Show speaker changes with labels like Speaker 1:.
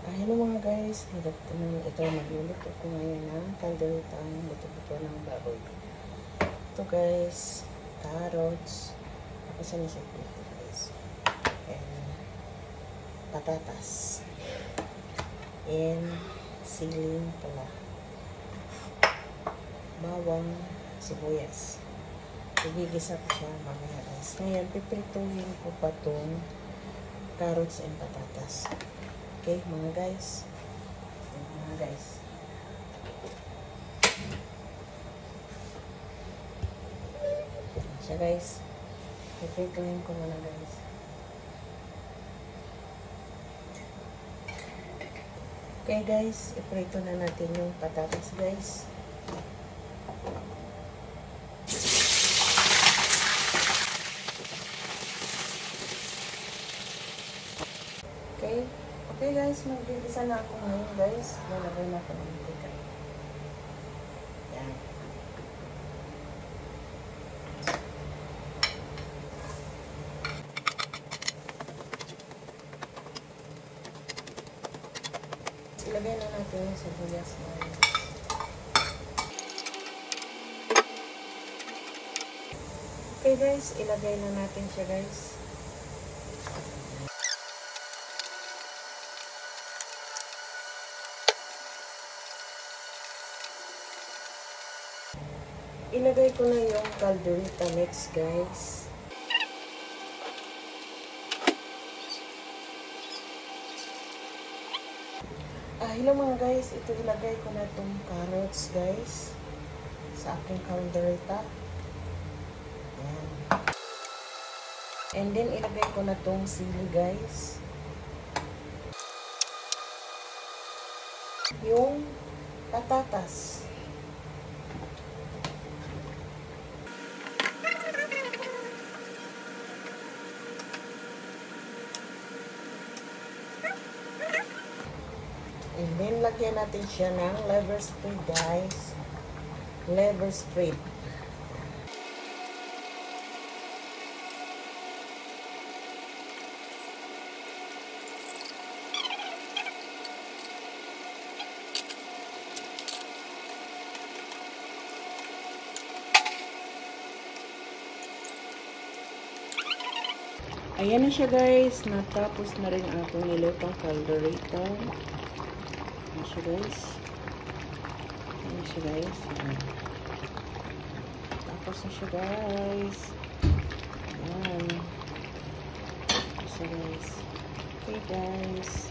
Speaker 1: Hello mga guys, ito magluluto ko ngayon ng kalderetang buto-buto ng baboy. Ito guys, carrots, kasi nasa ito guys, and patatas, and siling pala, bawang, sibuyas. Igigisa ko siya mamaya guys. Ngayon, piprituhin ko pa itong carrots and patatas. Okay, mga guys. Siya guys. Pipituin ko muna guys. Okay guys, iprito na natin yung patatas guys. Okay guys, magbibisa na ako ngayon guys. Lalagay na ako ng mantika. Yan. Ilagay na natin yung sibuyas na yun. Okay guys, ilagay na natin siya guys. Ilagay ko na yung caldereta mix guys. Hello mga guys, ito ilagay ko na itong carrots guys sa aking caldereta. Ayan. And then ilagay ko na itong sili guys. Yung patatas. And then, lagyan natin siya ng liver spread, guys. Liver spread. Ayan na siya, guys. Natapos na rin ang aking nilutong caldereta. Ayan siya guys. Tapos na siya guys. Ayan. Tapos na guys. Okay guys.